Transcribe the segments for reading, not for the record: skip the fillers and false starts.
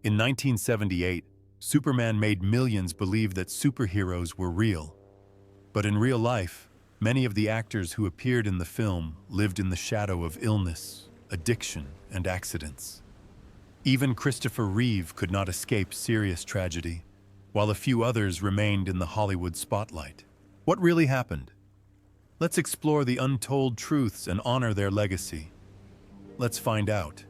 In 1978, Superman made millions believe that superheroes were real. But in real life, many of the actors who appeared in the film lived in the shadow of illness, addiction, and accidents. Even Christopher Reeve could not escape serious tragedy, while a few others remained in the Hollywood spotlight. What really happened? Let's explore the untold truths and honor their legacy. Let's find out.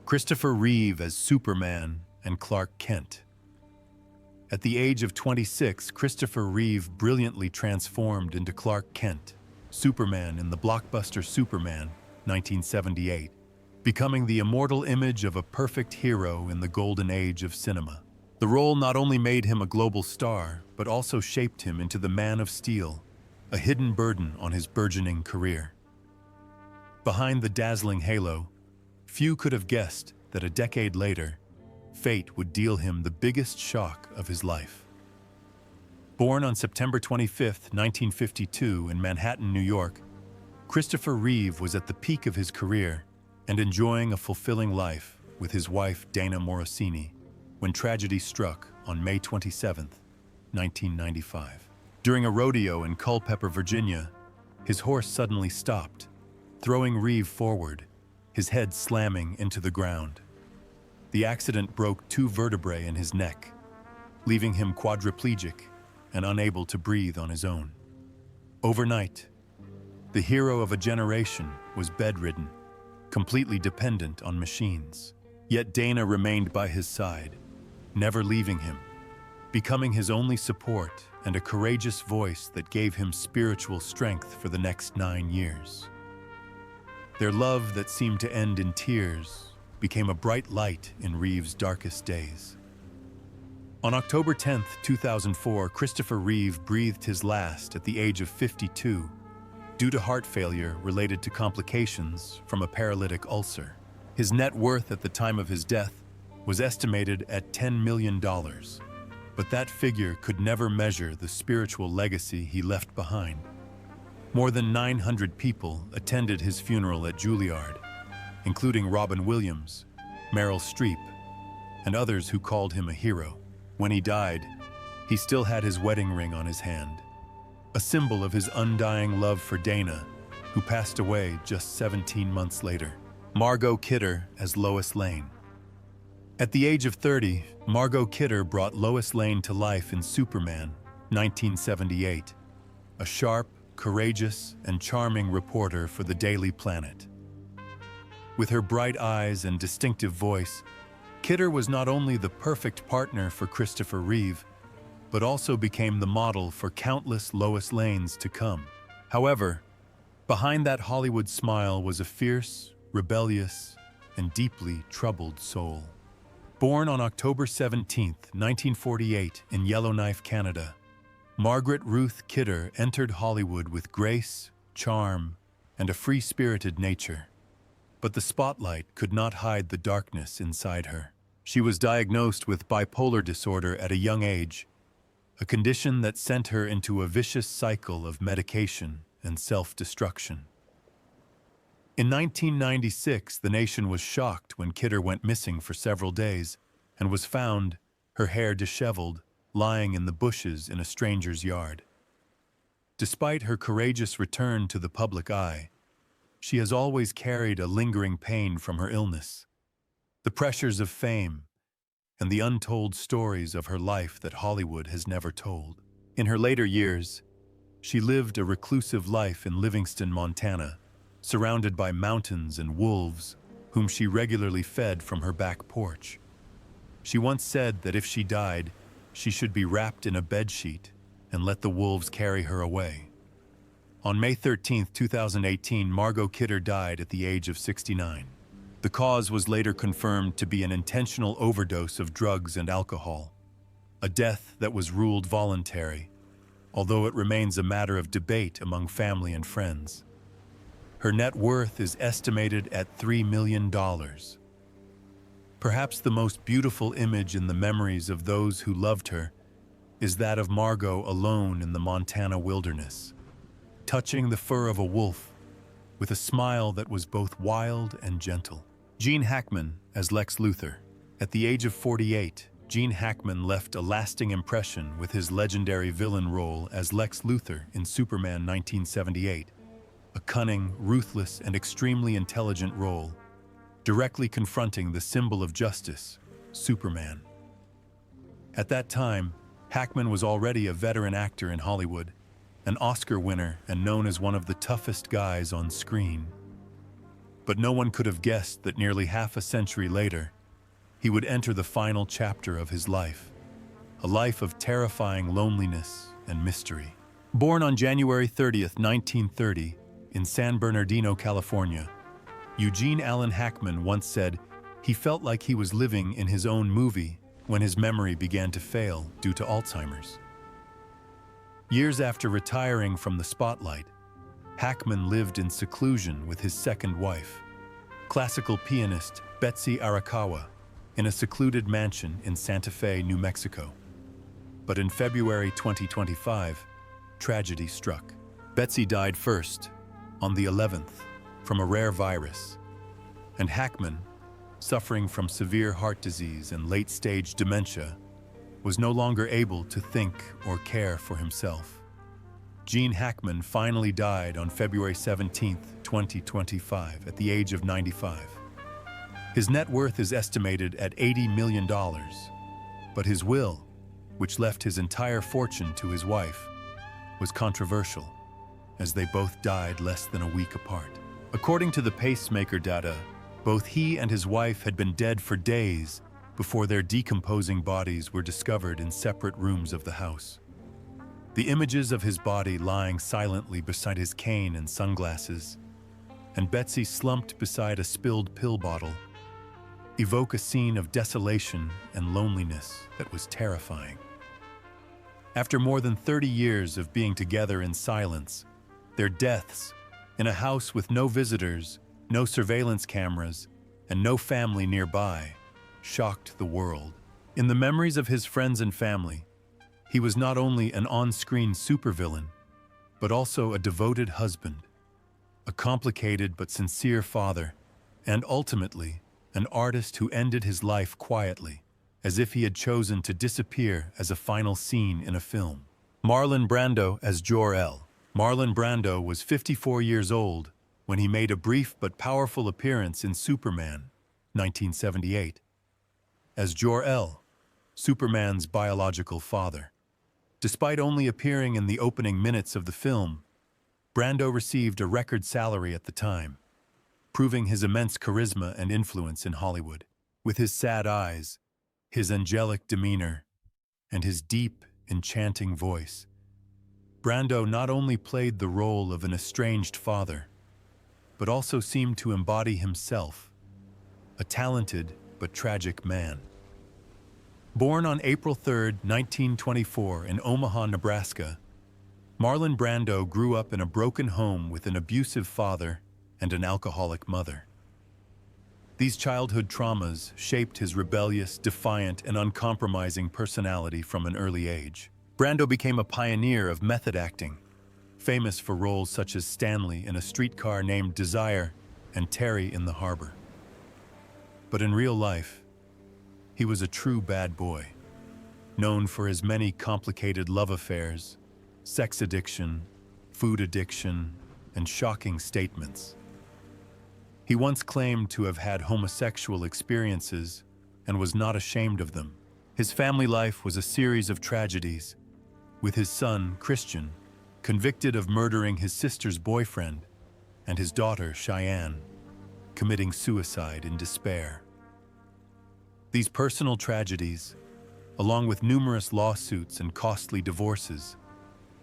Christopher Reeve as Superman and Clark Kent. At the age of 26, Christopher Reeve brilliantly transformed into Clark Kent, Superman in the blockbuster Superman, 1978, becoming the immortal image of a perfect hero in the golden age of cinema. The role not only made him a global star, but also shaped him into the Man of Steel, a hidden burden on his burgeoning career. Behind the dazzling halo, few could have guessed that a decade later, fate would deal him the biggest shock of his life. Born on September 25, 1952 in Manhattan, New York, Christopher Reeve was at the peak of his career and enjoying a fulfilling life with his wife Dana Morosini when tragedy struck on May 27, 1995. During a rodeo in Culpeper, Virginia, his horse suddenly stopped, throwing Reeve forward, his head slamming into the ground. The accident broke 2 vertebrae in his neck, leaving him quadriplegic and unable to breathe on his own. Overnight, the hero of a generation was bedridden, completely dependent on machines. Yet Dana remained by his side, never leaving him, becoming his only support and a courageous voice that gave him spiritual strength for the next 9 years. Their love that seemed to end in tears became a bright light in Reeve's darkest days. On October 10, 2004, Christopher Reeve breathed his last at the age of 52 due to heart failure related to complications from a paralytic ulcer. His net worth at the time of his death was estimated at $10 million, but that figure could never measure the spiritual legacy he left behind. More than 900 people attended his funeral at Juilliard, including Robin Williams, Meryl Streep, and others who called him a hero. When he died, he still had his wedding ring on his hand, a symbol of his undying love for Dana, who passed away just 17 months later. Margot Kidder as Lois Lane. At the age of 30, Margot Kidder brought Lois Lane to life in Superman, 1978, a sharp, courageous, and charming reporter for the Daily Planet. With her bright eyes and distinctive voice, Kidder was not only the perfect partner for Christopher Reeve, but also became the model for countless Lois Lanes to come. However, behind that Hollywood smile was a fierce, rebellious, and deeply troubled soul. Born on October 17, 1948 in Yellowknife, Canada, Margaret Ruth Kidder entered Hollywood with grace, charm, and a free-spirited nature. But the spotlight could not hide the darkness inside her. She was diagnosed with bipolar disorder at a young age, a condition that sent her into a vicious cycle of medication and self-destruction. In 1996, the nation was shocked when Kidder went missing for several days and was found, her hair disheveled, lying in the bushes in a stranger's yard. Despite her courageous return to the public eye, she has always carried a lingering pain from her illness, the pressures of fame, and the untold stories of her life that Hollywood has never told. In her later years, she lived a reclusive life in Livingston, Montana, surrounded by mountains and wolves, whom she regularly fed from her back porch. She once said that if she died, she should be wrapped in a bedsheet and let the wolves carry her away. On May 13, 2018, Margot Kidder died at the age of 69. The cause was later confirmed to be an intentional overdose of drugs and alcohol, a death that was ruled voluntary, although it remains a matter of debate among family and friends. Her net worth is estimated at $3 million. Perhaps the most beautiful image in the memories of those who loved her is that of Margot alone in the Montana wilderness, touching the fur of a wolf with a smile that was both wild and gentle. Gene Hackman as Lex Luthor. At the age of 48, Gene Hackman left a lasting impression with his legendary villain role as Lex Luthor in Superman 1978, a cunning, ruthless, and extremely intelligent role, directly confronting the symbol of justice, Superman. At that time, Hackman was already a veteran actor in Hollywood, an Oscar winner and known as one of the toughest guys on screen. But no one could have guessed that nearly half a century later, he would enter the final chapter of his life, a life of terrifying loneliness and mystery. Born on January 30th, 1930, in San Bernardino, California, Eugene Allen Hackman once said he felt like he was living in his own movie when his memory began to fail due to Alzheimer's. Years after retiring from the spotlight, Hackman lived in seclusion with his second wife, classical pianist Betsy Arakawa, in a secluded mansion in Santa Fe, New Mexico. But in February 2025, tragedy struck. Betsy died first, on the 11th, from a rare virus, and Hackman, suffering from severe heart disease and late-stage dementia, was no longer able to think or care for himself. Gene Hackman finally died on February 17, 2025, at the age of 95. His net worth is estimated at $80 million, but his will, which left his entire fortune to his wife, was controversial, as they both died less than a week apart. According to the pacemaker data, both he and his wife had been dead for days before their decomposing bodies were discovered in separate rooms of the house. The images of his body lying silently beside his cane and sunglasses, and Betsy slumped beside a spilled pill bottle, evoke a scene of desolation and loneliness that was terrifying. After more than 30 years of being together in silence, their deaths, in a house with no visitors, no surveillance cameras, and no family nearby, shocked the world. In the memories of his friends and family, he was not only an on-screen supervillain, but also a devoted husband, a complicated but sincere father, and ultimately, an artist who ended his life quietly, as if he had chosen to disappear as a final scene in a film. Marlon Brando as Jor-El. Marlon Brando was 54 years old when he made a brief but powerful appearance in Superman, 1978, as Jor-El, Superman's biological father. Despite only appearing in the opening minutes of the film, Brando received a record salary at the time, proving his immense charisma and influence in Hollywood. With his sad eyes, his angelic demeanor, and his deep, enchanting voice, Brando not only played the role of an estranged father, but also seemed to embody himself, a talented but tragic man. Born on April 3, 1924, in Omaha, Nebraska, Marlon Brando grew up in a broken home with an abusive father and an alcoholic mother. These childhood traumas shaped his rebellious, defiant, and uncompromising personality from an early age. Brando became a pioneer of method acting, famous for roles such as Stanley in A Streetcar Named Desire and Terry in The Harbor. But in real life, he was a true bad boy, known for his many complicated love affairs, sex addiction, food addiction, and shocking statements. He once claimed to have had homosexual experiences and was not ashamed of them. His family life was a series of tragedies, with his son, Christian, convicted of murdering his sister's boyfriend, and his daughter, Cheyenne, committing suicide in despair. These personal tragedies, along with numerous lawsuits and costly divorces,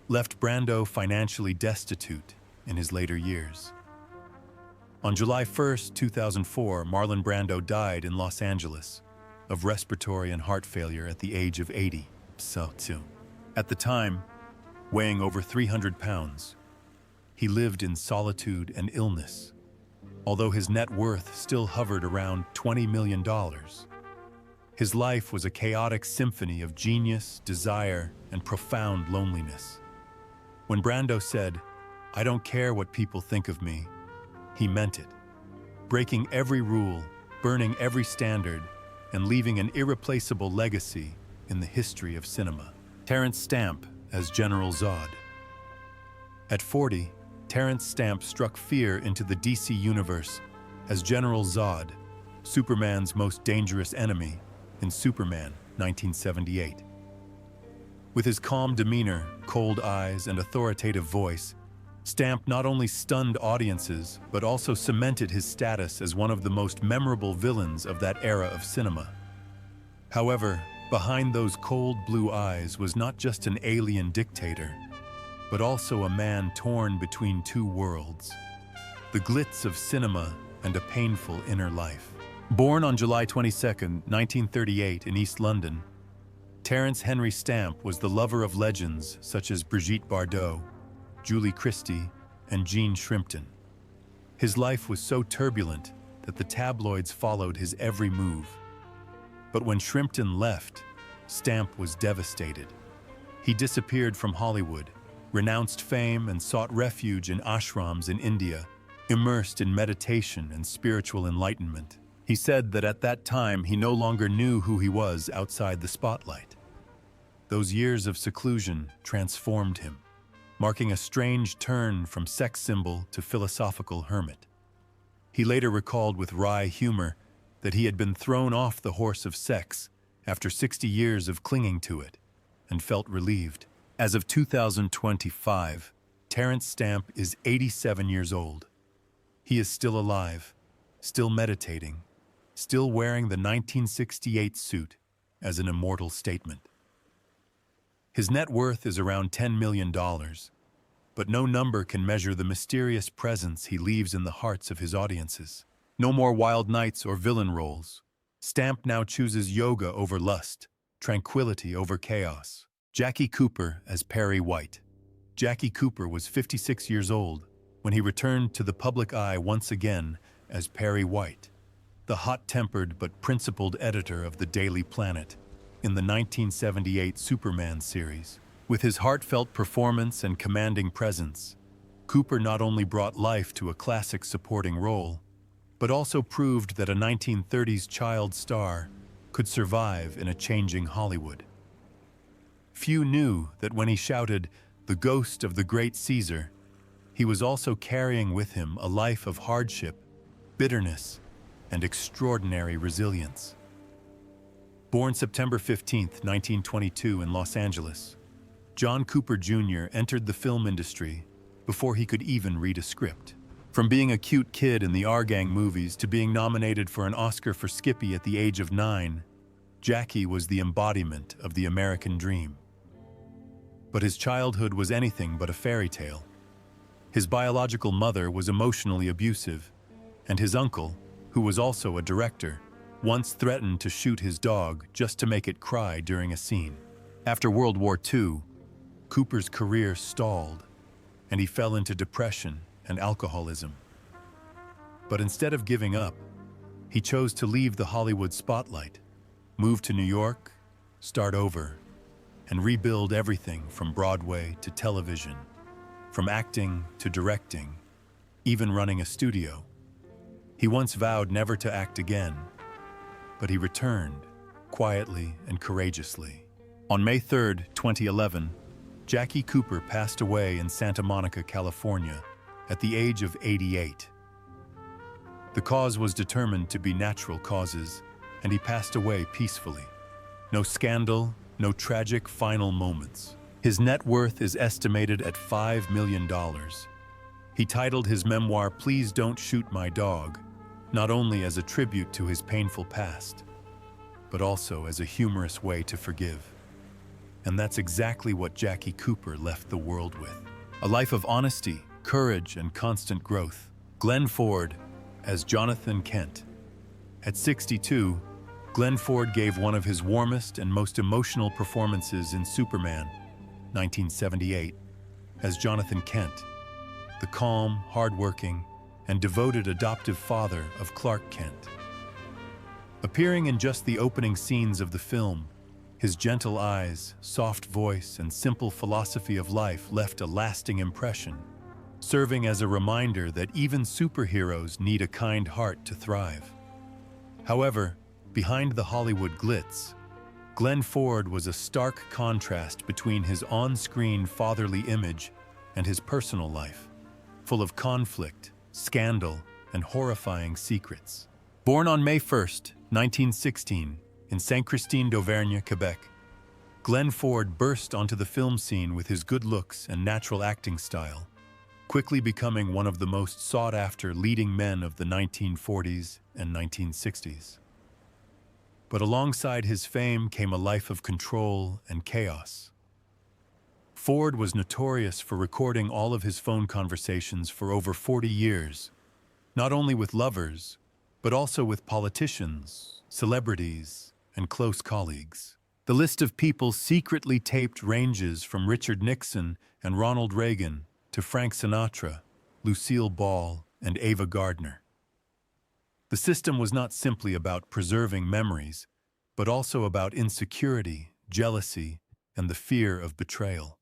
left Brando financially destitute in his later years. On July 1, 2004, Marlon Brando died in Los Angeles of respiratory and heart failure at the age of 80. At the time, weighing over 300 pounds, he lived in solitude and illness, although his net worth still hovered around $20 million. His life was a chaotic symphony of genius, desire, and profound loneliness. When Brando said, "I don't care what people think of me," he meant it, breaking every rule burning every standard and leaving an irreplaceable legacy in the history of cinema. Terence Stamp as General Zod. At 40, Terence Stamp struck fear into the DC universe as General Zod, Superman's most dangerous enemy, in Superman 1978. With his calm demeanor, cold eyes, and authoritative voice, Stamp not only stunned audiences, but also cemented his status as one of the most memorable villains of that era of cinema. However, behind those cold blue eyes was not just an alien dictator, but also a man torn between two worlds, the glitz of cinema and a painful inner life. Born on July 22, 1938 in East London, Terence Henry Stamp was the lover of legends such as Brigitte Bardot, Julie Christie, and Jean Shrimpton. His life was so turbulent that the tabloids followed his every move. But when Shrimpton left, Stamp was devastated. He disappeared from Hollywood, renounced fame, and sought refuge in ashrams in India, immersed in meditation and spiritual enlightenment. He said that at that time he no longer knew who he was outside the spotlight. Those years of seclusion transformed him, marking a strange turn from sex symbol to philosophical hermit. He later recalled with wry humor that he had been thrown off the horse of sex after 60 years of clinging to it, and felt relieved. As of 2025, Terence Stamp is 87 years old. He is still alive, still meditating, still wearing the 1968 suit as an immortal statement. His net worth is around $10 million, but no number can measure the mysterious presence he leaves in the hearts of his audiences. No more wild nights or villain roles. Stamp now chooses yoga over lust, tranquility over chaos. Jackie Cooper as Perry White. Jackie Cooper was 56 years old when he returned to the public eye once again as Perry White, the hot-tempered but principled editor of the Daily Planet in the 1978 Superman series. With his heartfelt performance and commanding presence, Cooper not only brought life to a classic supporting role, but also proved that a 1930s child star could survive in a changing Hollywood. Few knew that when he shouted, "The ghost of the great Caesar," he was also carrying with him a life of hardship, bitterness, and extraordinary resilience. Born September 15, 1922 in Los Angeles, John Cooper Jr. entered the film industry before he could even read a script. From being a cute kid in the R-Gang movies to being nominated for an Oscar for Skippy at the age of 9, Jackie was the embodiment of the American dream. But his childhood was anything but a fairy tale. His biological mother was emotionally abusive, and his uncle, who was also a director, once threatened to shoot his dog just to make it cry during a scene. After World War II, Cooper's career stalled, and he fell into depression and alcoholism. But instead of giving up, he chose to leave the Hollywood spotlight, move to New York, start over, and rebuild everything from Broadway to television, from acting to directing, even running a studio. He once vowed never to act again, but he returned, quietly and courageously. On May 3, 2011, Jackie Cooper passed away in Santa Monica, California, at the age of 88. The cause was determined to be natural causes, and he passed away peacefully. No scandal, no tragic final moments. His net worth is estimated at $5 million. He titled his memoir, "Please Don't Shoot My Dog," not only as a tribute to his painful past, but also as a humorous way to forgive. And that's exactly what Jackie Cooper left the world with. A life of honesty, courage, and constant growth. Glenn Ford as Jonathan Kent. At 62, Glenn Ford gave one of his warmest and most emotional performances in Superman, 1978, as Jonathan Kent, the calm, hardworking, and devoted adoptive father of Clark Kent. Appearing in just the opening scenes of the film, his gentle eyes, soft voice, and simple philosophy of life left a lasting impression, serving as a reminder that even superheroes need a kind heart to thrive. However, behind the Hollywood glitz, Glenn Ford was a stark contrast between his on-screen fatherly image and his personal life, full of conflict, scandal, and horrifying secrets. Born on May 1st, 1916, in Saint-Christine d'Auvergne, Quebec, Glenn Ford burst onto the film scene with his good looks and natural acting style, quickly becoming one of the most sought-after leading men of the 1940s and 1960s. But alongside his fame came a life of control and chaos. Ford was notorious for recording all of his phone conversations for over 40 years, not only with lovers, but also with politicians, celebrities, and close colleagues. The list of people secretly taped ranges from Richard Nixon and Ronald Reagan to Frank Sinatra, Lucille Ball, and Ava Gardner. The system was not simply about preserving memories, but also about insecurity, jealousy, and the fear of betrayal.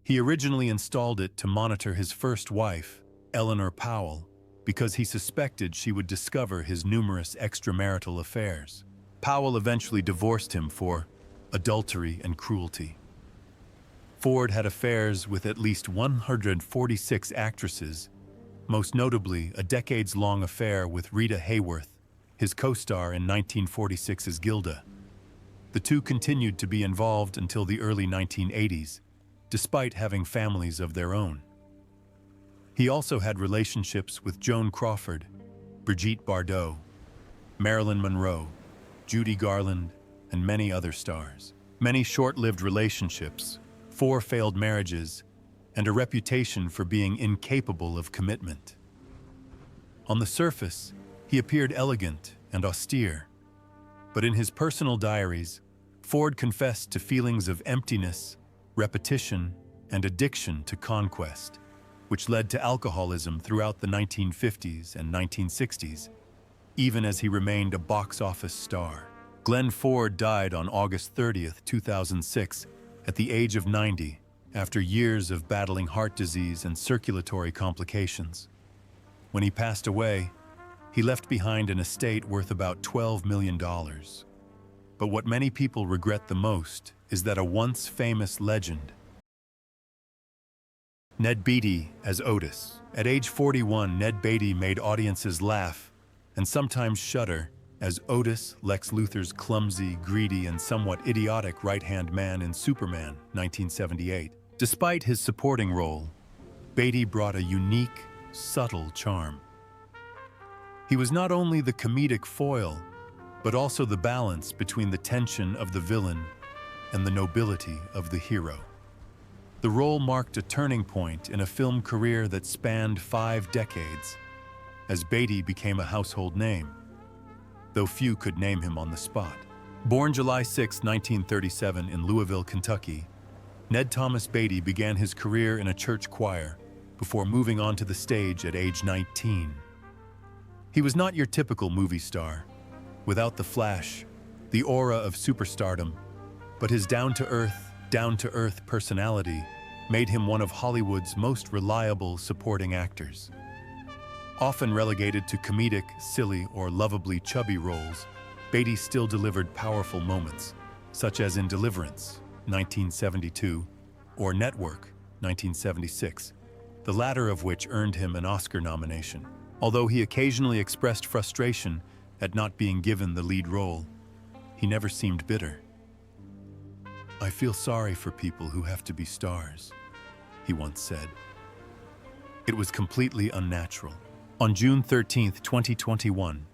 He originally installed it to monitor his first wife, Eleanor Powell, because he suspected she would discover his numerous extramarital affairs. Powell eventually divorced him for adultery and cruelty. Ford had affairs with at least 146 actresses, most notably a decades-long affair with Rita Hayworth, his co-star in 1946's Gilda. The two continued to be involved until the early 1980s, despite having families of their own. He also had relationships with Joan Crawford, Brigitte Bardot, Marilyn Monroe, Judy Garland, and many other stars. Many short-lived relationships, 4 failed marriages, and a reputation for being incapable of commitment. On the surface, he appeared elegant and austere, but in his personal diaries, Ford confessed to feelings of emptiness, repetition, and addiction to conquest, which led to alcoholism throughout the 1950s and 1960s, even as he remained a box office star. Glenn Ford died on August 30th, 2006, at the age of 90, after years of battling heart disease and circulatory complications. When he passed away, he left behind an estate worth about $12 million. But what many people regret the most is that a once famous legend, Ned Beatty as Otis. At age 41, Ned Beatty made audiences laugh and sometimes shudder as Otis, Lex Luthor's clumsy, greedy, and somewhat idiotic right-hand man in Superman, 1978. Despite his supporting role, Beatty brought a unique, subtle charm. He was not only the comedic foil, but also the balance between the tension of the villain and the nobility of the hero. The role marked a turning point in a film career that spanned 5 decades, as Beatty became a household name, though few could name him on the spot. Born July 6, 1937 in Louisville, Kentucky, Ned Thomas Beatty began his career in a church choir before moving onto the stage at age 19. He was not your typical movie star, without the flash, the aura of superstardom, but his down-to-earth personality made him one of Hollywood's most reliable supporting actors. Often relegated to comedic, silly, or lovably chubby roles, Beatty still delivered powerful moments, such as in Deliverance, 1972, or Network, 1976, the latter of which earned him an Oscar nomination. Although he occasionally expressed frustration at not being given the lead role, he never seemed bitter. "I feel sorry for people who have to be stars," he once said. It was completely unnatural. On June 13, 2021,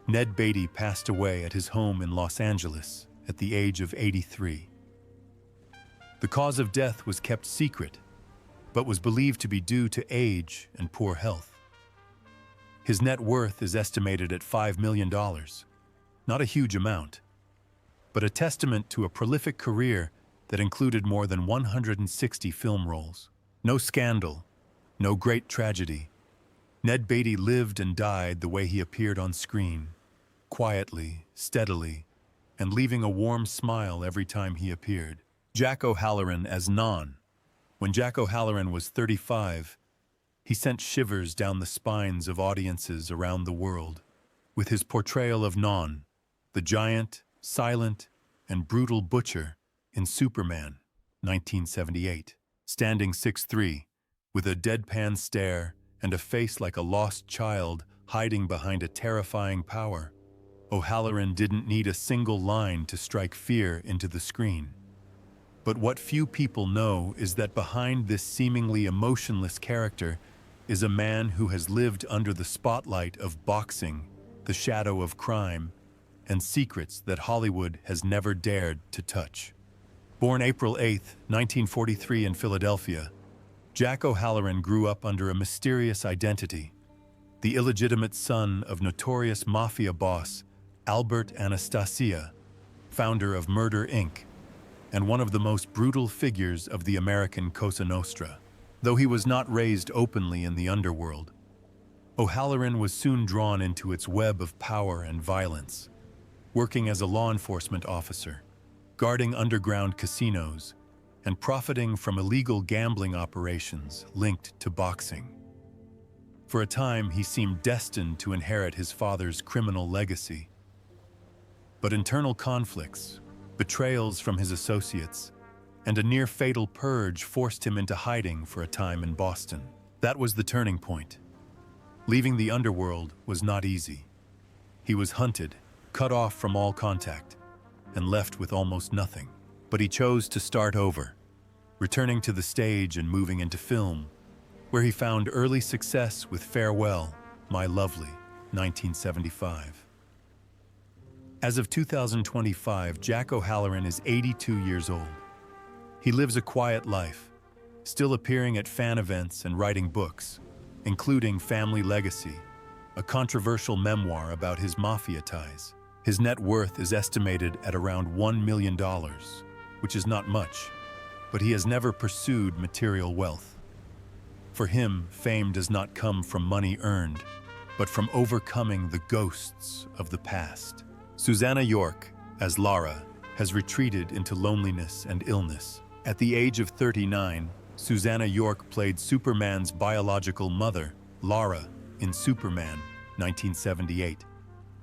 Ned Beatty passed away at his home in Los Angeles at the age of 83. The cause of death was kept secret, but was believed to be due to age and poor health. His net worth is estimated at $5 million, not a huge amount, but a testament to a prolific career that included more than 160 film roles. No scandal, no great tragedy. Ned Beatty lived and died the way he appeared on screen, quietly, steadily, and leaving a warm smile every time he appeared. Jack O'Halloran as Non. When Jack O'Halloran was 35, he sent shivers down the spines of audiences around the world with his portrayal of Non, the giant, silent, and brutal butcher in Superman, 1978. Standing 6'3", with a deadpan stare and a face like a lost child hiding behind a terrifying power, O'Halloran didn't need a single line to strike fear into the screen. But what few people know is that behind this seemingly emotionless character is a man who has lived under the spotlight of boxing, the shadow of crime, and secrets that Hollywood has never dared to touch. Born April 8, 1943 in Philadelphia, Jack O'Halloran grew up under a mysterious identity, the illegitimate son of notorious mafia boss Albert Anastasia, founder of Murder, Inc., and one of the most brutal figures of the American Cosa Nostra. Though he was not raised openly in the underworld, O'Halloran was soon drawn into its web of power and violence, working as a law enforcement officer, guarding underground casinos, and profiting from illegal gambling operations linked to boxing. For a time, he seemed destined to inherit his father's criminal legacy. But internal conflicts, betrayals from his associates, and a near-fatal purge forced him into hiding for a time in Boston. That was the turning point. Leaving the underworld was not easy. He was hunted, cut off from all contact, and left with almost nothing. But he chose to start over, returning to the stage and moving into film, where he found early success with Farewell, My Lovely, 1975. As of 2025, Jack O'Halloran is 82 years old. He lives a quiet life, still appearing at fan events and writing books, including Family Legacy, a controversial memoir about his mafia ties. His net worth is estimated at around $1 million, which is not much, but he has never pursued material wealth. For him, fame does not come from money earned, but from overcoming the ghosts of the past. Susanna York, as Lara, has retreated into loneliness and illness. At the age of 39, Susanna York played Superman's biological mother, Lara, in Superman, 1978,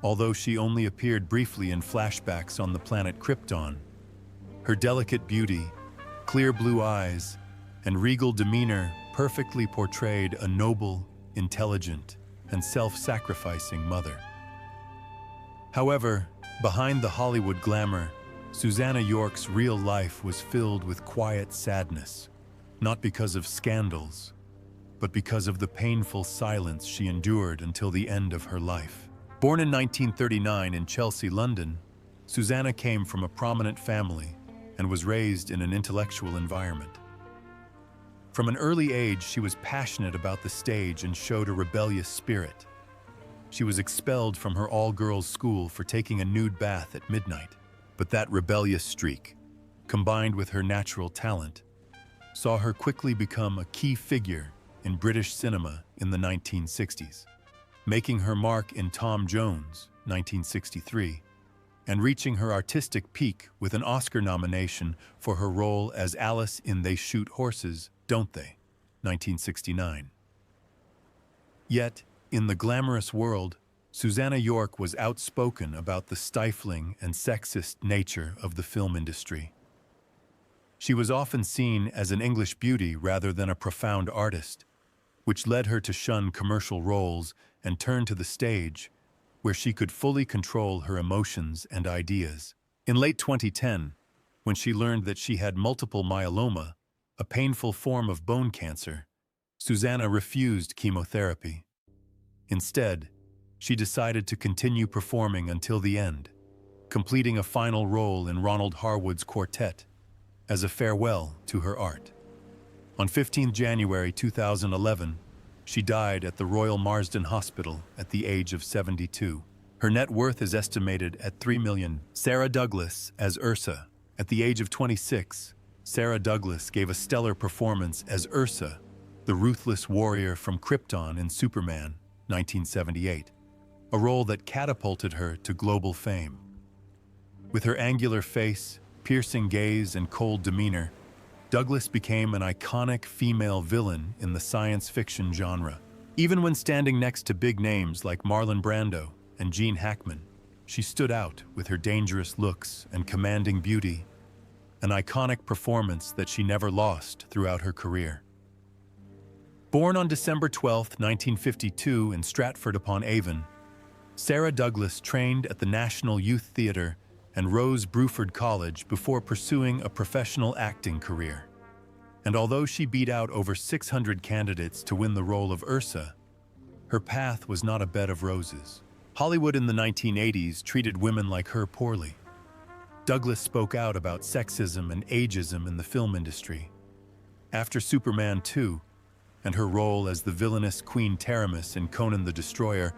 although she only appeared briefly in flashbacks on the planet Krypton. Her delicate beauty, clear blue eyes, and regal demeanor perfectly portrayed a noble, intelligent, and self-sacrificing mother. However, behind the Hollywood glamour, Susanna York's real life was filled with quiet sadness, not because of scandals, but because of the painful silence she endured until the end of her life. Born in 1939 in Chelsea, London, Susanna came from a prominent family and was raised in an intellectual environment. From an early age, she was passionate about the stage and showed a rebellious spirit. She was expelled from her all-girls school for taking a nude bath at midnight. But that rebellious streak, combined with her natural talent, saw her quickly become a key figure in British cinema in the 1960s, making her mark in Tom Jones, 1963, and reaching her artistic peak with an Oscar nomination for her role as Alice in They Shoot Horses, Don't They, 1969. Yet, in the glamorous world, Susanna York was outspoken about the stifling and sexist nature of the film industry. She was often seen as an English beauty rather than a profound artist, which led her to shun commercial roles and turn to the stage, where she could fully control her emotions and ideas. In late 2010, when she learned that she had multiple myeloma, a painful form of bone cancer, Susanna refused chemotherapy. Instead, she decided to continue performing until the end, completing a final role in Ronald Harwood's Quartet as a farewell to her art. On 15 January 2011, she died at the Royal Marsden Hospital at the age of 72. Her net worth is estimated at $3 million. Sarah Douglas as Ursa. At the age of 26, Sarah Douglas gave a stellar performance as Ursa, the ruthless warrior from Krypton in Superman, 1978. A role that catapulted her to global fame. With her angular face, piercing gaze, and cold demeanor, Douglas became an iconic female villain in the science fiction genre. Even when standing next to big names like Marlon Brando, and Gene Hackman, she stood out with her dangerous looks and commanding beauty, an iconic performance that she never lost throughout her career. Born on December 12, 1952 in Stratford-upon-Avon, Sarah Douglas trained at the National Youth Theatre and Rose Bruford College before pursuing a professional acting career. And although she beat out over 600 candidates to win the role of Ursa, her path was not a bed of roses. Hollywood in the 1980s treated women like her poorly. Douglas spoke out about sexism and ageism in the film industry. After Superman 2, and her role as the villainous Queen Taramis in Conan the Destroyer,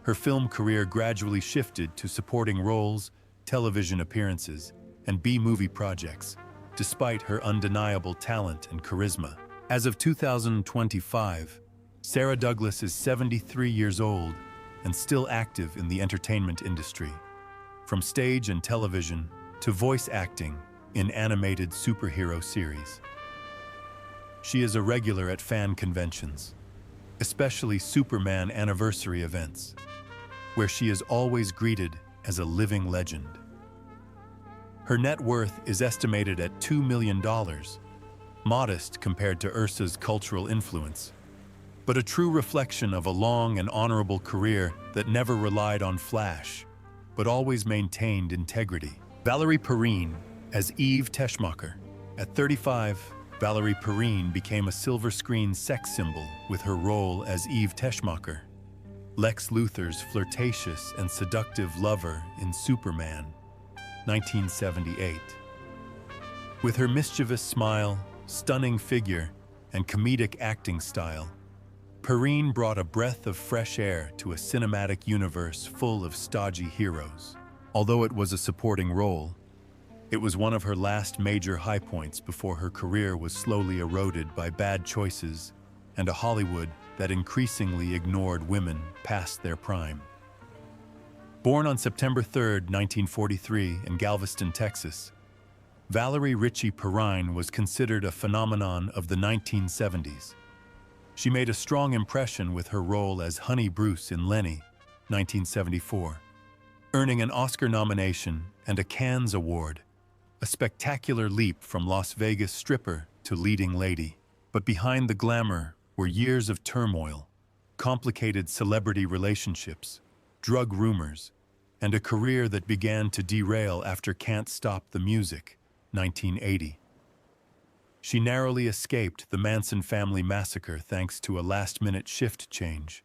her film career gradually shifted to supporting roles, television appearances, and B-movie projects, despite her undeniable talent and charisma. As of 2025, Sarah Douglas is 73 years old and still active in the entertainment industry, from stage and television to voice acting in animated superhero series. She is a regular at fan conventions, especially Superman anniversary events, where she is always greeted as a living legend. Her net worth is estimated at $2 million, modest compared to Ursa's cultural influence, but a true reflection of a long and honorable career that never relied on flash, but always maintained integrity. Valerie Perrine as Eve Teschmacher. At 35, Valerie Perrine became a silver screen sex symbol with her role as Eve Teschmacher, Lex Luthor's flirtatious and seductive lover in Superman, 1978. With her mischievous smile, stunning figure, and comedic acting style, Perrine brought a breath of fresh air to a cinematic universe full of stodgy heroes. Although it was a supporting role, it was one of her last major high points before her career was slowly eroded by bad choices and a Hollywood that increasingly ignored women past their prime. Born on September 3, 1943 in Galveston, Texas, Valerie Ritchie Perrine was considered a phenomenon of the 1970s. She made a strong impression with her role as Honey Bruce in Lenny, 1974, earning an Oscar nomination and a Cannes Award, a spectacular leap from Las Vegas stripper to leading lady. But behind the glamour were years of turmoil, complicated celebrity relationships, drug rumors, and a career that began to derail after Can't Stop the Music, 1980. She narrowly escaped the Manson family massacre thanks to a last-minute shift change,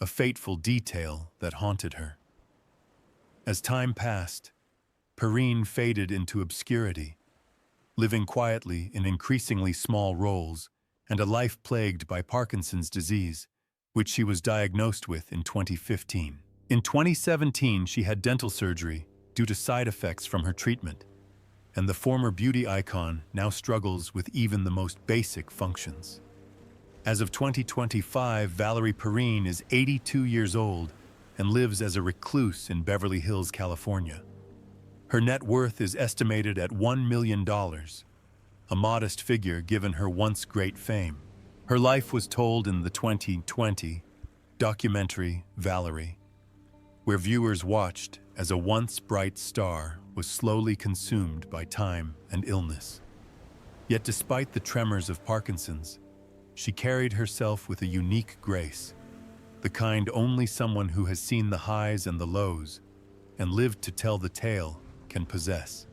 a fateful detail that haunted her. As time passed, Perrine faded into obscurity, living quietly in increasingly small roles and a life plagued by Parkinson's disease, which she was diagnosed with in 2015. In 2017, she had dental surgery due to side effects from her treatment, and the former beauty icon now struggles with even the most basic functions. As of 2025, Valerie Perrine is 82 years old and lives as a recluse in Beverly Hills, California. Her net worth is estimated at $1 million, a modest figure given her once great fame. Her life was told in the 2020 documentary Valerie, where viewers watched as a once bright star was slowly consumed by time and illness. Yet despite the tremors of Parkinson's, she carried herself with a unique grace, the kind only someone who has seen the highs and the lows and lived to tell the tale can possess.